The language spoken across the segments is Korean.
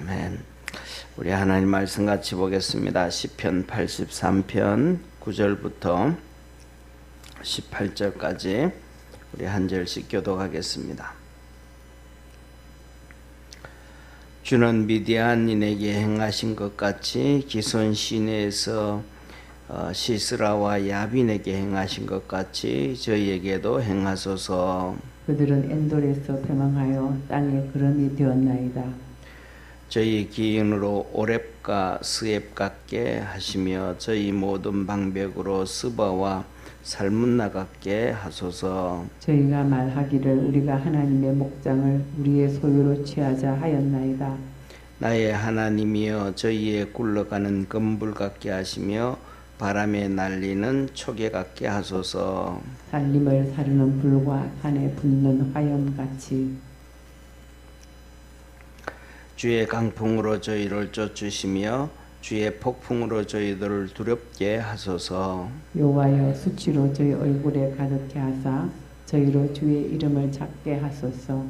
아멘. 우리 하나님 말씀 같이 보겠습니다. 시편 83편 9절부터 18절까지 우리 한 절씩 교독하겠습니다. 주는 미디안인에게 행하신 것 같이 기손 시내에서 시스라와 야빈에게 행하신 것 같이 저희에게도 행하소서. 그들은 엔돌에서 패망하여 땅에 그름이 되었나이다. 저희 기인으로 오렙과 스앱 같게 하시며 저희 모든 방백으로 스바와 살문나 같게 하소서. 저희가 말하기를 우리가 하나님의 목장을 우리의 소유로 취하자 하였나이다. 나의 하나님이여 저희의 굴러가는 금불 같게 하시며 바람에 날리는 초계 같게 하소서. 살림을 사르는 불과 산에 붙는 화염같이 주의 강풍으로 저희를 쫓으시며 주의 폭풍으로 저희들을 두렵게 하소서. 여호와여 수치로 저희 얼굴에 가득해 하사 저희로 주의 이름을 찾게 하소서.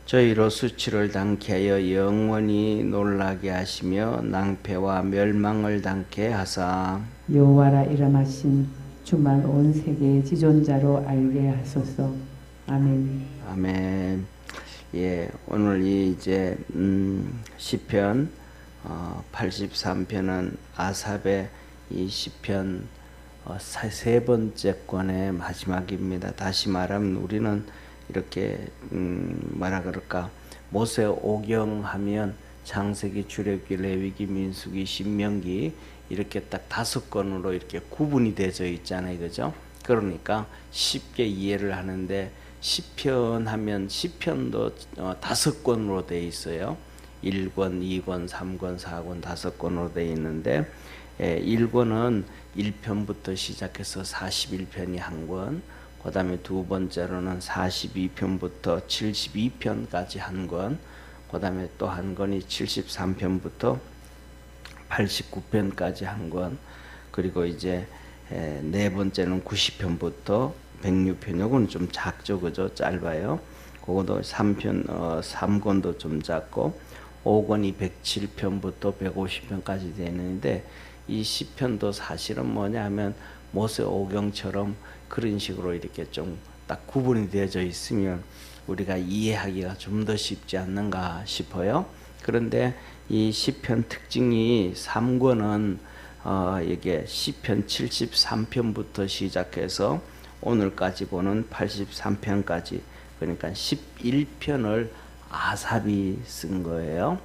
저희로 수치를 당케 하여 영원히 놀라게 하시며 낭패와 멸망을 당케 하사 여호와라 이름하신 주만 온 세계의 지존자로 알게 하소서. 아멘. 아멘. 예, 오늘 이제 시편 83편은 아삽의 이 시편 세 번째 권의 마지막입니다. 다시 말하면 우리는 이렇게 뭐라 그럴까, 모세 오경 하면 창세기, 출애굽기, 레위기, 민수기, 신명기 이렇게 딱 5권으로 이렇게 구분이 되어 있잖아요, 그죠? 그러니까 쉽게 이해를 하는데 시편 하면 시편도 5권으로 되어 있어요. 1권, 2권, 3권, 4권, 5권으로 되어 있는데 1권은 1편부터 시작해서 41편이 한 권, 그 다음에 두 번째로는 42편부터 72편까지 한 권, 그 다음에 또 한 권이 73편부터 89편까지 한 권, 그리고 이제 네 번째는 90편부터 106편, 요거는 좀 작죠, 그죠? 짧아요. 그것도 3권도 좀 작고, 5권이 107편부터 150편까지 되는데, 이 시편도 사실은 뭐냐 하면 모세 오경처럼 그런 식으로 이렇게 좀 딱 구분이 되어져 있으면 우리가 이해하기가 좀 더 쉽지 않는가 싶어요. 그런데 이 시편 특징이 3권은 이게 시편 73편부터 시작해서 오늘까지 보는 83편까지, 그러니까 11편을 아삽이 쓴 거예요.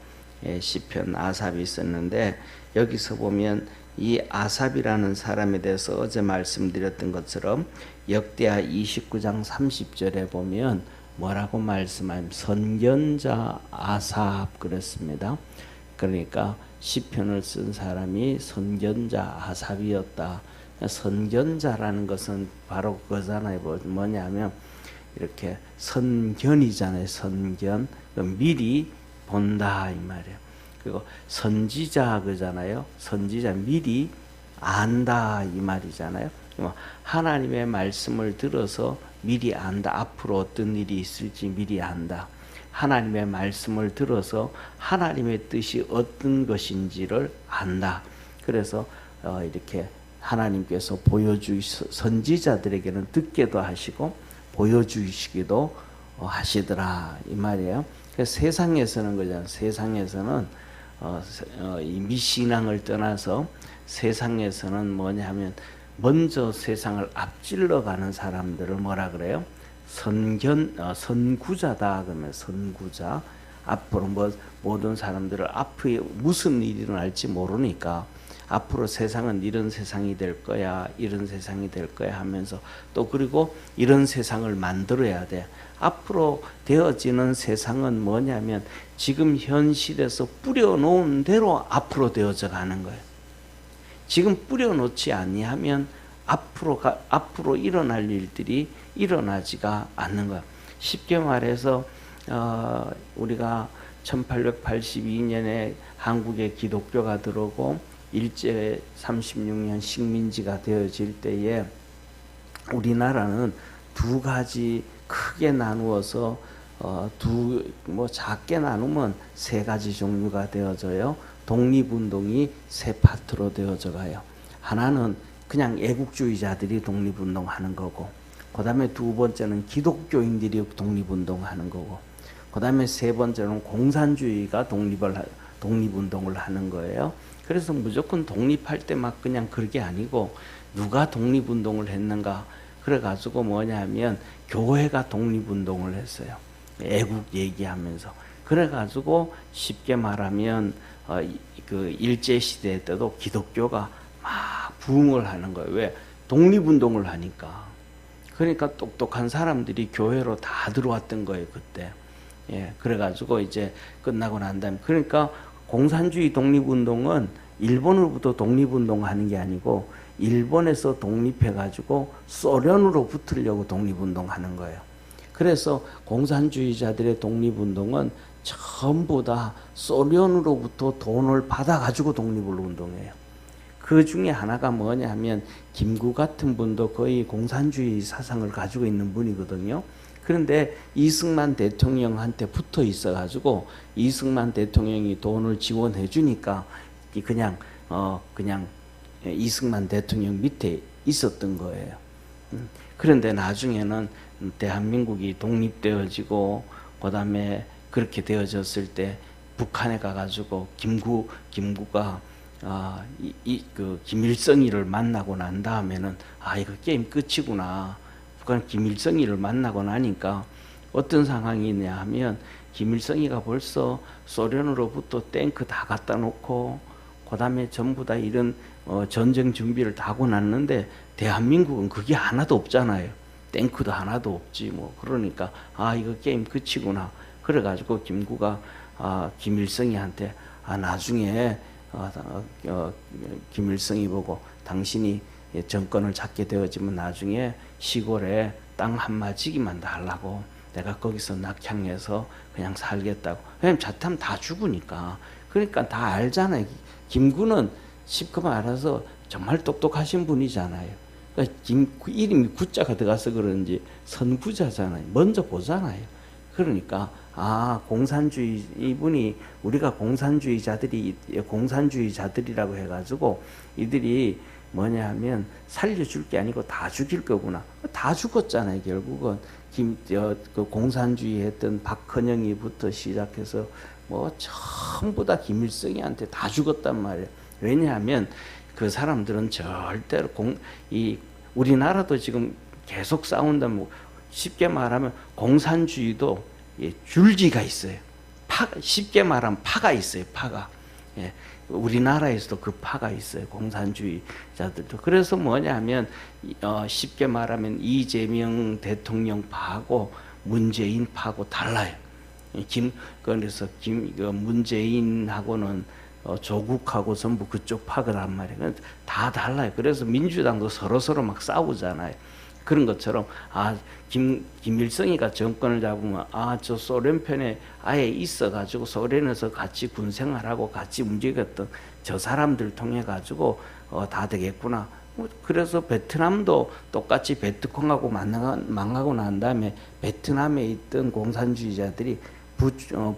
예, 시편 아삽이 썼는데, 여기서 보면 이 아삽이라는 사람에 대해서 어제 말씀드렸던 것처럼 역대하 29장 30절에 보면 뭐라고 말씀하면 선견자 아삽 그랬습니다. 그러니까 시편을 쓴 사람이 선견자 아삽이었다. 선견자라는 것은 바로 그거잖아요. 뭐냐면 이렇게 선견이잖아요. 선견, 미리 본다 이 말이에요. 그리고 선지자 그잖아요. 선지자 미리 안다 이 말이잖아요. 하나님의 말씀을 들어서 미리 안다. 앞으로 어떤 일이 있을지 미리 안다. 하나님의 말씀을 들어서 하나님의 뜻이 어떤 것인지를 안다. 그래서 이렇게 하나님께서 선지자들에게는 듣게도 하시고 보여주시기도 하시더라 이 말이에요. 그래서 세상에서는 그냥 세상에서는 이 미신앙을 떠나서 세상에서는 뭐냐 하면 먼저 세상을 앞질러 가는 사람들을 뭐라 그래요? 선구자다. 그러면 선구자. 앞으로 모든 사람들을 앞에 무슨 일이 일어날지 모르니까 앞으로 세상은 이런 세상이 될 거야, 이런 세상이 될 거야 하면서 또 그리고 이런 세상을 만들어야 돼. 앞으로 되어지는 세상은 뭐냐면 지금 현실에서 뿌려놓은 대로 앞으로 되어져 가는 거예요. 지금 뿌려놓지 아니하면 앞으로 일어날 일들이 일어나지가 않는 거예요. 쉽게 말해서 우리가 1882년에 한국에 기독교가 들어오고 일제 36년 식민지가 되어질 때에 우리나라는 두 가지 크게 나누어서 뭐 작게 나누면 세 가지 종류가 되어져요. 독립운동이 세 파트로 되어져 가요. 하나는 그냥 애국주의자들이 독립운동하는 거고, 그 다음에 두 번째는 기독교인들이 독립운동하는 거고, 그 다음에 세 번째는 공산주의가 독립운동을 하는 거예요. 그래서 무조건 독립할 때 막 그냥 그게 아니고, 누가 독립운동을 했는가, 그래가지고 뭐냐면 교회가 독립운동을 했어요. 애국 얘기하면서. 그래가지고 쉽게 말하면 그 일제시대 때도 기독교가 막 부흥을 하는 거예요. 왜? 독립운동을 하니까. 그러니까 똑똑한 사람들이 교회로 다 들어왔던 거예요, 그때. 예, 그래가지고 이제 끝나고 난 다음에, 그러니까 공산주의 독립운동은 일본으로부터 독립운동하는 게 아니고 일본에서 독립해가지고 소련으로 붙으려고 독립운동하는 거예요. 그래서 공산주의자들의 독립운동은 전부 다 소련으로부터 돈을 받아가지고 독립을 운동해요. 그 중에 하나가 뭐냐 하면 김구 같은 분도 거의 공산주의 사상을 가지고 있는 분이거든요. 그런데 이승만 대통령한테 붙어 있어가지고 이승만 대통령이 돈을 지원해 주니까 그냥 이승만 대통령 밑에 있었던 거예요. 그런데 나중에는 대한민국이 독립되어지고 그다음에 그렇게 되어졌을 때 북한에 가가지고 김구가 그 김일성이를 만나고 난 다음에는 이거 게임 끝이구나. 북한 김일성이를 만나고 나니까 어떤 상황이냐 하면 김일성이가 벌써 소련으로부터 탱크 다 갖다 놓고 그다음에 전부 다 이런 전쟁 준비를 다 하고 났는데 대한민국은 그게 하나도 없잖아요. 탱크도 하나도 없지 뭐. 그러니까 이거 게임 끝이구나. 그래가지고 김구가 김일성이한테 나중에 김일성이 보고 당신이 정권을 잡게 되어지면 나중에 시골에 땅 한마지기만 달라고 내가 거기서 낙향해서 그냥 살겠다고. 왜냐면 자타면 다 죽으니까. 그러니까 다 알잖아요. 김구는 쉽게 말해서 정말 똑똑하신 분이잖아요. 그러니까 이름이 구자가 들어가서 그런지 선구자잖아요. 먼저 보잖아요. 그러니까 공산주의 이분이 우리가 공산주의자들이라고 해가지고 이들이 뭐냐 하면 살려줄 게 아니고 다 죽일 거구나. 다 죽었잖아요. 결국은 그 공산주의 했던 박헌영이부터 시작해서 뭐 전부 다 김일성이한테 다 죽었단 말이에요. 왜냐하면 그 사람들은 절대로 우리나라도 지금 계속 싸운다면 쉽게 말하면 공산주의도 줄기가 있어요. 쉽게 말하면 파가 있어요. 파가. 예, 우리나라에서도 그 파가 있어요. 공산주의자들도. 그래서 뭐냐면 쉽게 말하면 이재명 대통령 파하고 문재인 파하고 달라요. 그래서 문재인하고는 조국하고 전부 그쪽 파거란 말이에요. 다 달라요. 그래서 민주당도 서로 막 싸우잖아요. 그런 것처럼 김일성이가 정권을 잡으면 저 소련 편에 아예 있어가지고 소련에서 같이 군생활하고 같이 움직였던 저 사람들 통해 가지고 다 되겠구나. 그래서 베트남도 똑같이 베트콩하고 망하고 난 다음에 베트남에 있던 공산주의자들이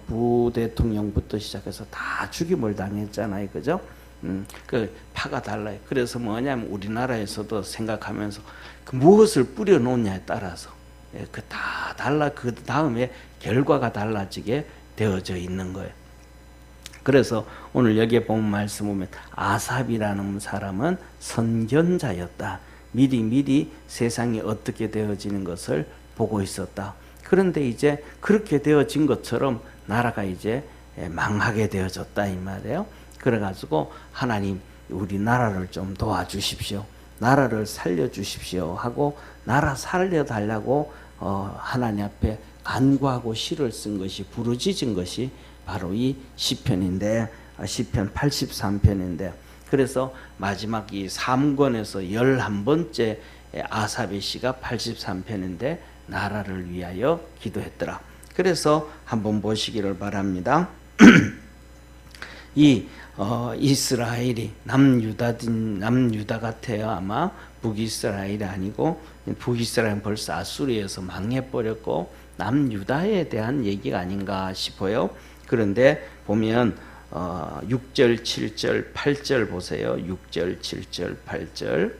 부대통령부터 시작해서 다 죽임을 당했잖아요. 그죠? 그 파가 달라요. 그래서 뭐냐면 우리나라에서도 생각하면서 그 무엇을 뿌려 놓냐에 따라서 그 다 달라. 그 다음에 결과가 달라지게 되어져 있는 거예요. 그래서 오늘 여기에 보면 말씀 보면 아삽이라는 사람은 선견자였다. 미리 세상이 어떻게 되어지는 것을 보고 있었다. 그런데 이제 그렇게 되어진 것처럼 나라가 이제 망하게 되어졌다 이 말이에요. 그래가지고 하나님 우리 나라를 좀 도와주십시오. 나라를 살려주십시오 하고 나라 살려달라고 하나님 앞에 간구하고 시를 쓴 것이 부르짖은 것이 바로 이 시편인데 시편 83편인데 그래서 마지막 이 3권에서 11번째 아삽의 시가 83편인데 나라를 위하여 기도했더라. 그래서 한번 보시기를 바랍니다. 이스라엘이 남유다 같아요. 아마 북이스라엘이 아니고 북이스라엘은 벌써 아수리에서 망해버렸고 남유다에 대한 얘기가 아닌가 싶어요. 그런데 보면 6절, 7절, 8절 보세요. 6절, 7절, 8절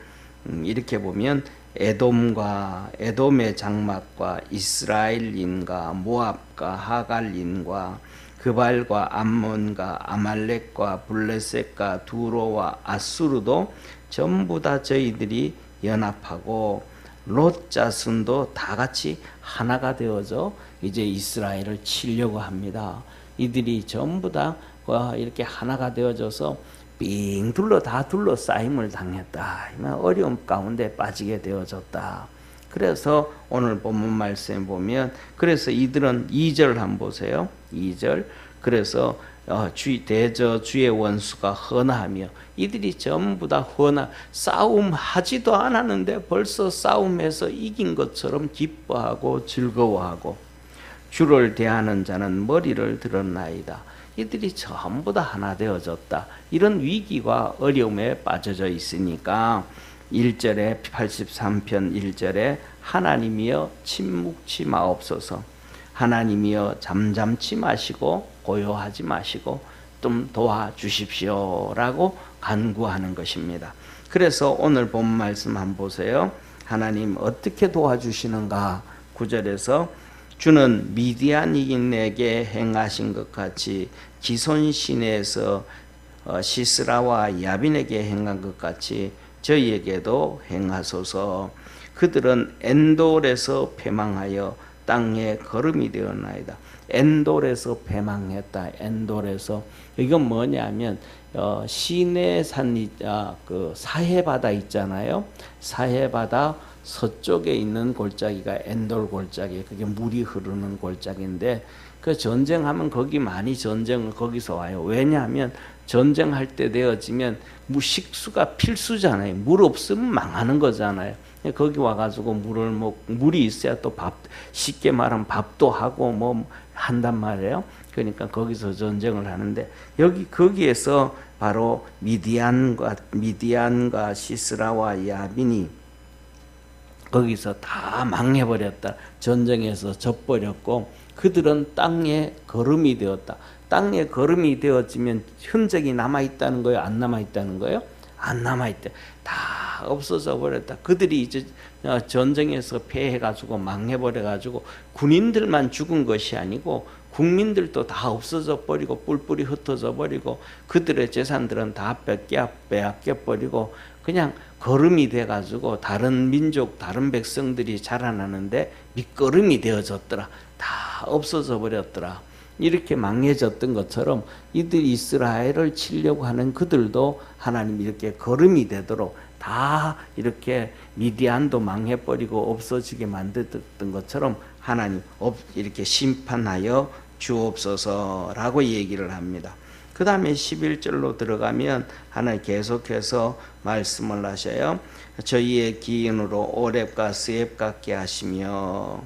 이렇게 보면 에돔의 장막과 이스라엘인과 모압과 하갈인과 그발과 암몬과 아말렉과 블레셋과 두로와 아수르도 전부 다 저희들이 연합하고 롯 자손도 다 같이 하나가 되어서 이제 이스라엘을 치려고 합니다. 이들이 전부 다 이렇게 하나가 되어져서 삥 둘러싸임을 당했다. 어려움 가운데 빠지게 되어졌다. 그래서 오늘 본문 말씀에 보면 그래서 이들은 2절 한번 보세요. 2절 그래서 대저 주의 원수가 헌하며 이들이 전부 다 싸움하지도 않았는데 벌써 싸움해서 이긴 것처럼 기뻐하고 즐거워하고 주를 대하는 자는 머리를 들었나이다. 이들이 전부 다 하나 되어졌다. 이런 위기와 어려움에 빠져져 있으니까 1절에 83편 1절에 하나님이여 침묵치 마옵소서. 하나님이여 잠잠치 마시고 고요하지 마시고 좀 도와주십시오라고 간구하는 것입니다. 그래서 오늘 본 말씀 한번 보세요. 하나님 어떻게 도와주시는가? 9절에서 주는 미디안인에게 행하신 것 같이 기손신에서 시스라와 야빈에게 행한 것 같이 저희에게도 행하소서. 그들은 엔돌에서 패망하여 땅에 거름이 되었나이다. 엔돌에서 패망했다. 엔돌에서 이건 뭐냐면 시내산 그 사해바다 있잖아요. 사해바다 서쪽에 있는 골짜기가 엔돌 골짜기, 그게 물이 흐르는 골짜기인데 그 전쟁하면 거기 많이 전쟁을 거기서 와요. 왜냐하면 전쟁할 때 되어지면 식수가 필수잖아요. 물 없으면 망하는 거잖아요. 거기 와가지고 물이 있어야 또 쉽게 말하면 밥도 하고 뭐 한단 말이에요. 그러니까 거기서 전쟁을 하는데 거기에서 바로 미디안과 시스라와 야빈이 거기서 다 망해버렸다. 전쟁에서 져버렸고 그들은 땅에 거름이 되었다. 땅에 거름이 되어지면 흔적이 남아있다는 거예요? 안 남아있다는 거예요? 안 남아있다. 다 없어져 버렸다. 그들이 이제 전쟁에서 패해가지고 망해버려가지고 군인들만 죽은 것이 아니고 국민들도 다 없어져 버리고 뿔뿔이 흩어져 버리고 그들의 재산들은 다 빼앗겨 버리고 그냥 거름이 돼가지고 다른 민족, 다른 백성들이 자라나는데 밑거름이 되어졌더라. 다 없어져 버렸더라. 이렇게 망해졌던 것처럼 이들 이스라엘을 치려고 하는 그들도 하나님이 이렇게 거름이 되도록 다 이렇게 미디안도 망해버리고 없어지게 만들었던 것처럼 하나님 이렇게 심판하여 주옵소서라고 얘기를 합니다. 그 다음에 11절로 들어가면 하나님 계속해서 말씀을 하셔요. 저희의 기인으로 오렙과 스앱 같게 하시며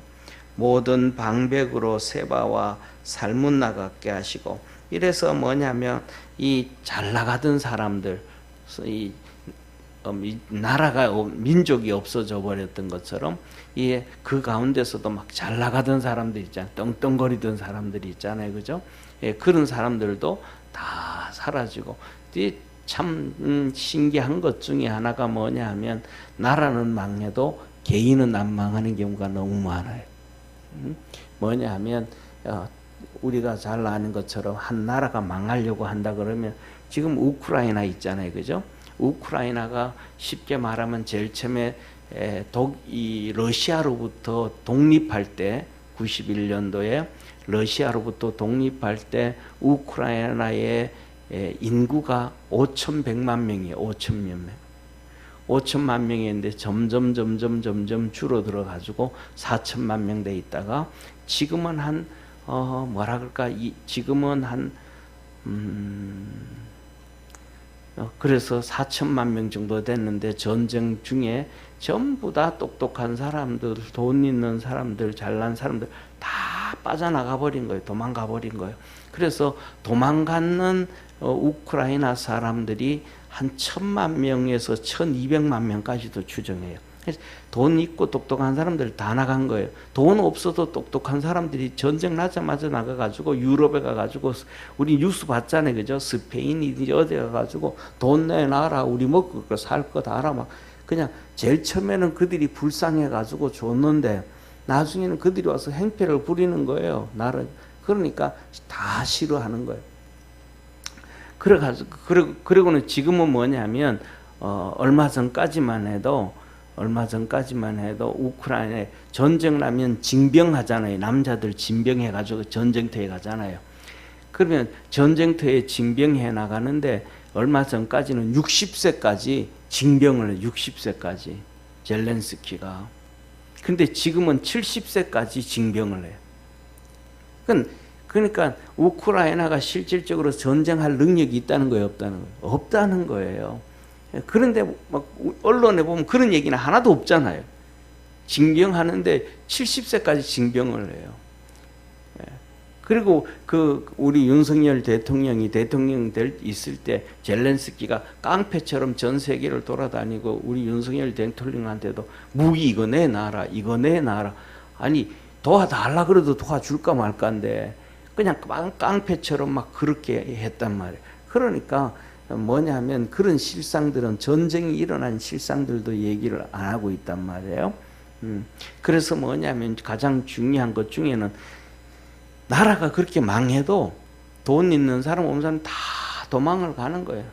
모든 방백으로 세바와 살문나 같게 하시고 이래서 뭐냐면 이 잘 나가던 사람들 이 나라가 민족이 없어져 버렸던 것처럼 그 가운데서도 막 잘 나가던 사람들 있잖아요. 떵떵거리던 사람들이 있잖아요. 그죠? 그런 사람들도 다 사라지고 참 신기한 것 중에 하나가 뭐냐 하면 나라는 망해도 개인은 안 망하는 경우가 너무 많아요. 뭐냐 하면 우리가 잘 아는 것처럼 한 나라가 망하려고 한다 그러면 지금 우크라이나 있잖아요. 그죠? 우크라이나가 쉽게 말하면 제일 처음에 러시아로부터 독립할 때 91년도에 러시아로부터 독립할 때 우크라이나의 인구가 5,100만 명이에요. 5,000만 명. 5천만 명이었는데 점점 줄어들어 가지고 4천만 명 돼 있다가 지금은 한 지금은 한 그래서 4천만 명 정도 됐는데 전쟁 중에 전부 다 똑똑한 사람들, 돈 있는 사람들, 잘난 사람들 다 빠져나가 버린 거예요. 도망가 버린 거예요. 그래서 도망가는 우크라이나 사람들이 한 1,000만 명에서 1,200만 명까지도 추정해요. 돈 있고 똑똑한 사람들 다 나간 거예요. 돈 없어도 똑똑한 사람들이 전쟁 나자마자 나가가지고 유럽에 가가지고 우리 뉴스 봤잖아요, 그죠? 스페인이든지 어디 가가지고 돈 내놔라, 우리 먹을 거 살 거 다 알아. 막 그냥 제일 처음에는 그들이 불쌍해가지고 줬는데 나중에는 그들이 와서 행패를 부리는 거예요, 나를. 그러니까 다 싫어하는 거예요. 그러고는 지금은 뭐냐면 얼마 전까지만 해도 우크라이나에 전쟁 나면 징병하잖아요. 남자들 징병해가지고 전쟁터에 가잖아요. 그러면 전쟁터에 징병해 나가는데 얼마 전까지는 60세까지 징병을 해요. 60세까지 젤렌스키가. 근데 지금은 70세까지 징병을 해요. 그러니까 우크라이나가 실질적으로 전쟁할 능력이 있다는 거예요, 없다는 거예요? 없다는 거예요. 그런데 막 언론에 보면 그런 얘기는 하나도 없잖아요. 징병하는데 70세까지 징병을 해요. 그리고 우리 윤석열 대통령이 대통령 있을 때 젤렌스키가 깡패처럼 전 세계를 돌아다니고 우리 윤석열 대통령한테도 무기 이거 내놔라, 이거 내놔라. 아니 도와달라 그래도 도와줄까 말까인데 그냥 깡패처럼 막 그렇게 했단 말이에요. 그러니까 뭐냐면 그런 실상들은 전쟁이 일어난 실상들도 얘기를 안 하고 있단 말이에요. 그래서 뭐냐면 가장 중요한 것 중에는 나라가 그렇게 망해도 돈 있는 사람 없는 사람 다 도망을 가는 거예요.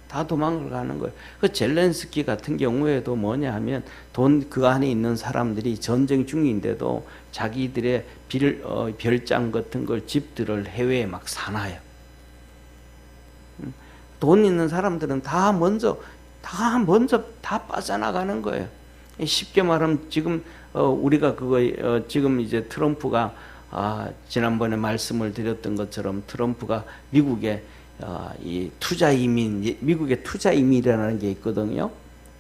다 도망을 가는 거예요. 그 젤렌스키 같은 경우에도 뭐냐 하면 그 안에 있는 사람들이 전쟁 중인데도 자기들의 별장 같은 걸 집들을 해외에 막 사놔요. 돈 있는 사람들은 다 먼저 빠져나가는 거예요. 쉽게 말하면 지금 우리가 지금 이제 트럼프가 지난번에 말씀을 드렸던 것처럼 트럼프가 미국의 이 투자 이민, 미국의 투자 이민이라는 게 있거든요.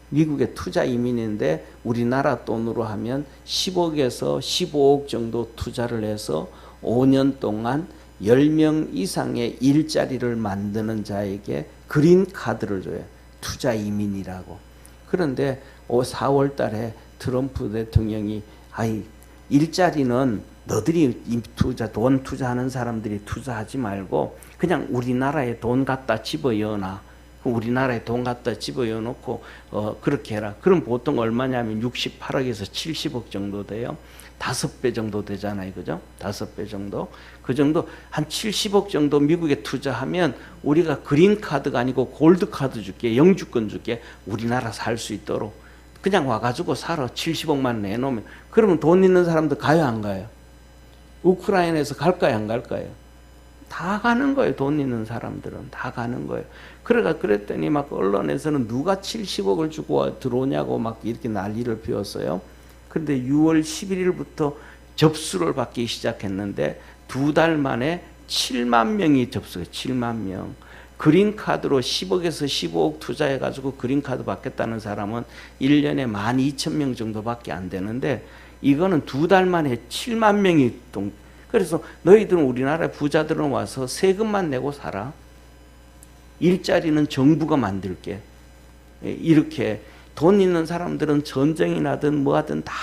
미국의 투자 이민인데 우리나라 돈으로 하면 10억에서 15억 정도 투자를 해서 5년 동안 10명 이상의 일자리를 만드는 자에게 그린 카드를 줘요. 투자 이민이라고. 그런데 4월 달에 트럼프 대통령이 일자리는 너들이 돈 투자하는 사람들이 투자하지 말고 그냥 우리나라에 돈 갖다 집어넣어놔. 우리나라에 돈 갖다 집어넣어놓고 그렇게 해라. 그럼 보통 얼마냐면 68억에서 70억 정도 돼요. 5배 정도 되잖아요. 그죠? 5배 정도. 그 정도 한 70억 정도 미국에 투자하면 우리가 그린카드가 아니고 골드카드 줄게. 영주권 줄게. 우리나라 살 수 있도록. 그냥 와가지고 살아. 70억만 내놓으면. 그러면 돈 있는 사람들 가요 안 가요? 우크라이나에서 갈까요 안 갈까요? 다 가는 거예요. 돈 있는 사람들은 다 가는 거예요. 그랬더니 막 언론에서는 누가 70억을 주고 들어오냐고 막 이렇게 난리를 피웠어요. 그런데 6월 11일부터 접수를 받기 시작했는데 2달 만에 7만 명이 접수해요. 7만 명. 그린카드로 10억에서 15억 투자해가지고 그린카드 받겠다는 사람은 1년에 12,000명 정도밖에 안 되는데 이거는 2달 만에 7만 명이 그래서 너희들은 우리나라 부자들은 와서 세금만 내고 살아. 일자리는 정부가 만들게. 이렇게 돈 있는 사람들은 전쟁이 나든 뭐하든 다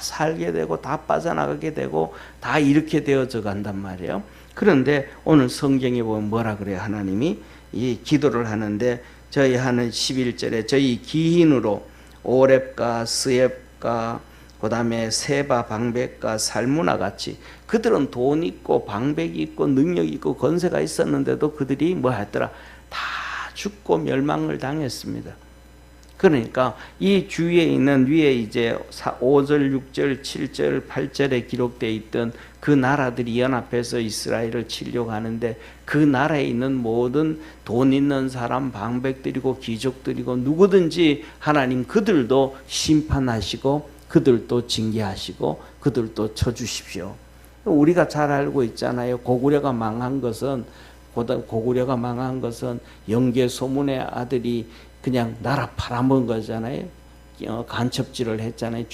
살게 되고 다 빠져나가게 되고 다 이렇게 되어져 간단 말이에요. 그런데 오늘 성경에 보면 뭐라 그래요? 하나님이 이 기도를 하는데 저희 하는 11절에 저희 기인으로 오렙과 스엡과 그 다음에 세바 방백과 살무나 같이 그들은 돈 있고 방백이 있고 능력이 있고 권세가 있었는데도 그들이 뭐 했더라? 다 죽고 멸망을 당했습니다. 그러니까 이 주위에 있는 위에 이제 5절, 6절, 7절, 8절에 기록되어 있던 그 나라들이 연합해서 이스라엘을 치려고 하는데 그 나라에 있는 모든 돈 있는 사람, 방백들이고 귀족들이고 누구든지 하나님 그들도 심판하시고 그들도 징계하시고 그들도 쳐주십시오. 우리가 잘 알고 있잖아요. 고구려가 망한 것은 영계 소문의 아들이 그냥 나라 팔아먹은 거잖아요. 간첩질을 했잖아요.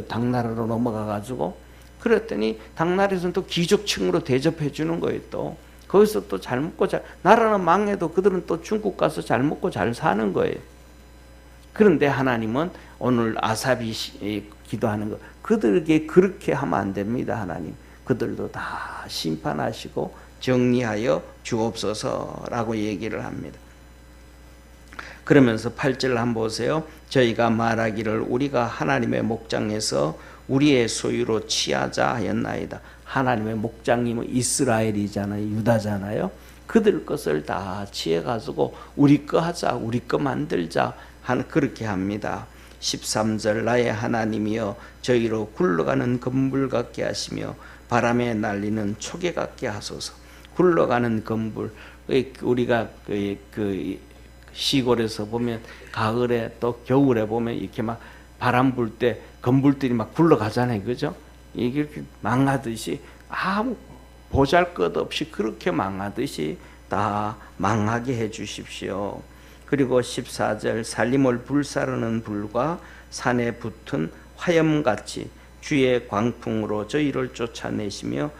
당나라로 넘어가가지고. 그랬더니 당나라에서는 또 귀족층으로 대접해 주는 거예요. 또 거기서 또 잘 먹고 나라는 망해도 그들은 또 중국 가서 잘 먹고 잘 사는 거예요. 그런데 하나님은 오늘 아삽이 기도하는 거, 그들에게 그렇게 하면 안 됩니다. 하나님 그들도 다 심판하시고 정리하여 주옵소서라고 얘기를 합니다. 그러면서 8절 한번 보세요. 저희가 말하기를 우리가 하나님의 목장에서 우리의 소유로 취하자 하였나이다. 하나님의 목장님은 이스라엘이잖아요. 유다잖아요. 그들 것을 다 취해가지고 우리 거 하자, 우리 거 만들자 그렇게 합니다. 13절 나의 하나님이여 저희로 굴러가는 건물 같게 하시며 바람에 날리는 초계 같게 하소서. 굴러가는 건물, 우리가 그 시골에서 보면 가을에 또 겨울에 보면 이렇게 막 바람 불 때 건물들이 막 굴러가잖아요. 그죠? 이게 이렇게 망하듯이 아무 보잘것없이 그렇게 망하듯이 다 망하게 해 주십시오. 그리고 14절 살림을 불사르는 불과 산에 붙은 화염같이 주의 광풍으로 저희를 쫓으시며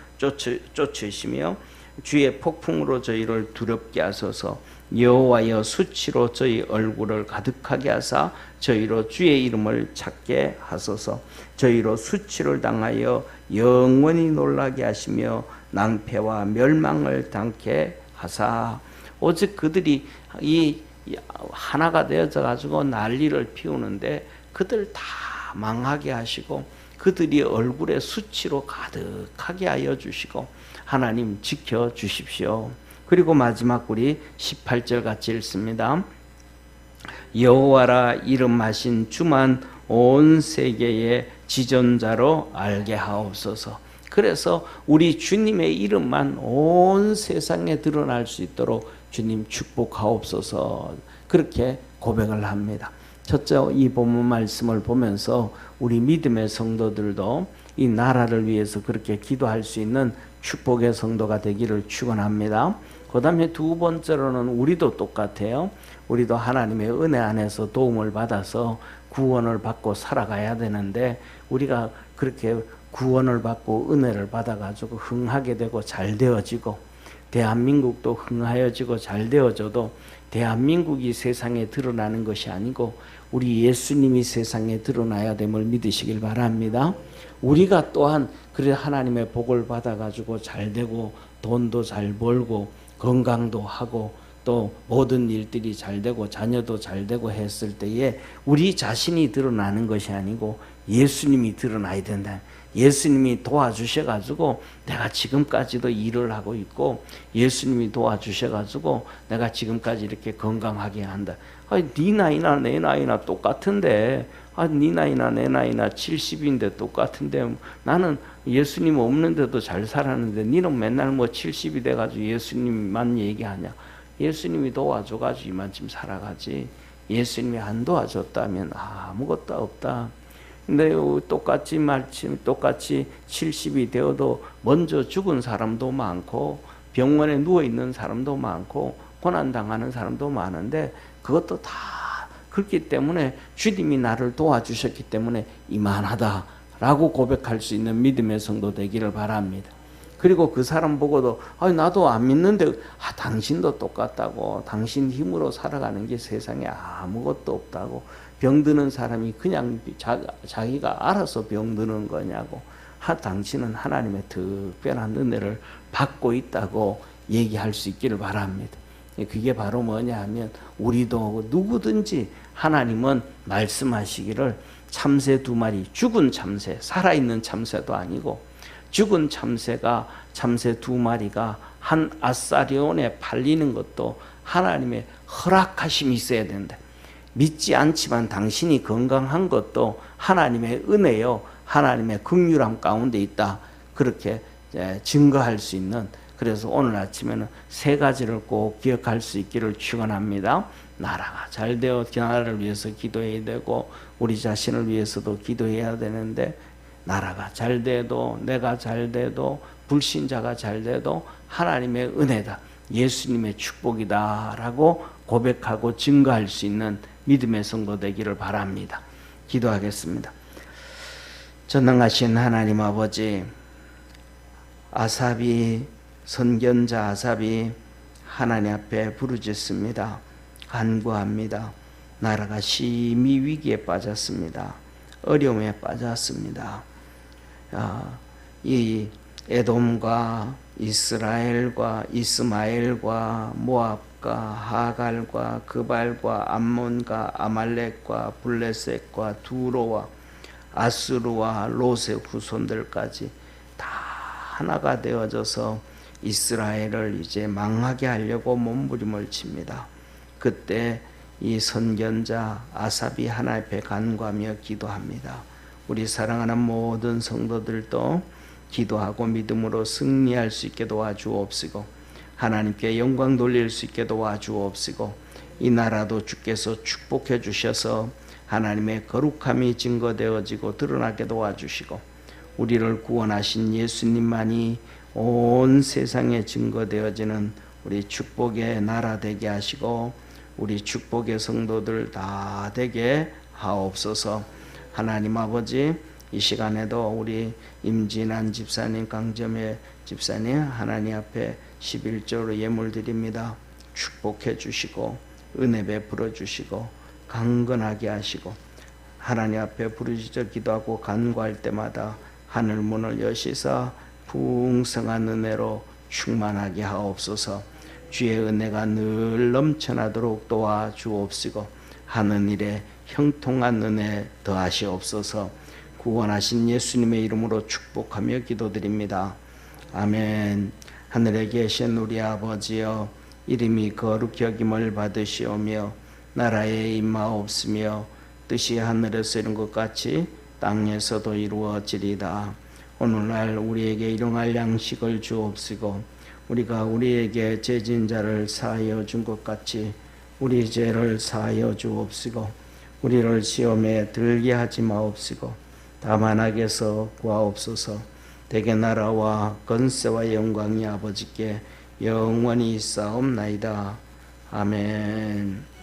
주의 폭풍으로 저희를 두렵게 하소서. 여호와여 수치로 저희 얼굴을 가득하게 하사 저희로 주의 이름을 찾게 하소서. 저희로 수치를 당하여 영원히 놀라게 하시며 낭패와 멸망을 당케 하사. 오직 그들이 이 하나가 되어져 가지고 난리를 피우는데 그들 다 망하게 하시고 그들이 얼굴에 수치로 가득하게 하여 주시고 하나님 지켜 주십시오. 그리고 마지막 우리 18절 같이 읽습니다. 여호와라 이름하신 주만 온 세계의 지존자로 알게 하옵소서. 그래서 우리 주님의 이름만 온 세상에 드러날 수 있도록 주님 축복하옵소서. 그렇게 고백을 합니다. 첫째, 이 본문 말씀을 보면서 우리 믿음의 성도들도 이 나라를 위해서 그렇게 기도할 수 있는 축복의 성도가 되기를 축원합니다. 그 다음에 두 번째로는 우리도 똑같아요. 우리도 하나님의 은혜 안에서 도움을 받아서 구원을 받고 살아가야 되는데 우리가 그렇게 구원을 받고 은혜를 받아가지고 흥하게 되고 잘 되어지고 대한민국도 흥하여지고 잘 되어져도 대한민국이 세상에 드러나는 것이 아니고 우리 예수님이 세상에 드러나야 됨을 믿으시길 바랍니다. 우리가 또한 그래 하나님의 복을 받아가지고 잘 되고 돈도 잘 벌고 건강도 하고 또 모든 일들이 잘 되고 자녀도 잘 되고 했을 때에 우리 자신이 드러나는 것이 아니고 예수님이 드러나야 된다. 예수님이 도와주셔가지고 내가 지금까지도 일을 하고 있고 예수님이 도와주셔가지고 내가 지금까지 이렇게 건강하게 한다. 아니, 네 나이나 내 나이나 똑같은데 네 나이나 내 나이나 70인데 똑같은데 나는 예수님 없는데도 잘 살았는데 니는 맨날 뭐 70이 돼가지고 예수님만 얘기하냐. 예수님이 도와줘가지고 이만큼 살아가지 예수님이 안 도와줬다면 아무것도 없다. 근데 똑같이 70이 되어도 먼저 죽은 사람도 많고 병원에 누워있는 사람도 많고 고난당하는 사람도 많은데 그것도 다 그렇기 때문에 주님이 나를 도와주셨기 때문에 이만하다라고 고백할 수 있는 믿음의 성도 되기를 바랍니다. 그리고 그 사람 보고도 나도 안 믿는데 당신도 똑같다고 당신 힘으로 살아가는 게 세상에 아무것도 없다고 병드는 사람이 그냥 자기가 알아서 병드는 거냐고 당신은 하나님의 특별한 은혜를 받고 있다고 얘기할 수 있기를 바랍니다. 그게 바로 뭐냐 하면 우리도 누구든지 하나님은 말씀하시기를 참새 2마리 죽은 참새 살아있는 참새도 아니고 죽은 참새가 참새 2마리가 한 아사리온에 팔리는 것도 하나님의 허락하심이 있어야 된다. 믿지 않지만 당신이 건강한 것도 하나님의 은혜요 하나님의 긍휼함 가운데 있다. 그렇게 증거할 수 있는 그래서 오늘 아침에는 3가지를 꼭 기억할 수 있기를 축원합니다. 나라가 잘 되어 나라를 위해서 기도해야 되고 우리 자신을 위해서도 기도해야 되는데 나라가 잘 돼도 내가 잘 돼도 불신자가 잘 돼도 하나님의 은혜다. 예수님의 축복이다라고 고백하고 증거할 수 있는 믿음의 성도 되기를 바랍니다. 기도하겠습니다. 전능하신 하나님 아버지, 선견자 아삽이 하나님 앞에 부르짖습니다. 간구합니다. 나라가 심히 위기에 빠졌습니다. 어려움에 빠졌습니다. 이 에돔과 이스라엘과 이스마엘과 모압과 하갈과 그발과 암몬과 아말렉과 블레셋과 두로와 아수르와 롯의 후손들까지 다 하나가 되어져서 이스라엘을 이제 망하게 하려고 몸부림을 칩니다. 그때 이 선견자 아삽이 하나님 앞에 간구하며 기도합니다. 우리 사랑하는 모든 성도들도 기도하고 믿음으로 승리할 수 있게 도와주옵시고 하나님께 영광 돌릴 수 있게 도와주옵시고 이 나라도 주께서 축복해 주셔서 하나님의 거룩함이 증거되어지고 드러나게 도와주시고 우리를 구원하신 예수님만이 온 세상에 증거되어지는 우리 축복의 나라 되게 하시고 우리 축복의 성도들 다 되게 하옵소서. 하나님 아버지, 이 시간에도 우리 임진한 집사님, 강점의 집사님 하나님 앞에 11조로 예물 드립니다. 축복해 주시고 은혜 베풀어 주시고 강건하게 하시고 하나님 앞에 부르짖어 기도하고 간구할 때마다 하늘 문을 여시사 풍성한 은혜로 충만하게 하옵소서. 주의 은혜가 늘 넘쳐나도록 도와주옵시고 하는 일에 형통한 은혜 더하시옵소서. 구원하신 예수님의 이름으로 축복하며 기도드립니다. 아멘. 하늘에 계신 우리 아버지여, 이름이 거룩히 여김을 받으시오며 나라에 임하옵시며 뜻이 하늘에서 이룬 것 같이 땅에서도 이루어지리다. 오늘날 우리에게 일용할 양식을 주옵시고 우리가 우리에게 죄진 자를 사하여 준 것 같이 우리 죄를 사하여 주옵시고 우리를 시험에 들게 하지 마옵시고 다만 악에서 구하옵소서. 대개 나라와 권세와 영광이 아버지께 영원히 있사옵나이다. 아멘.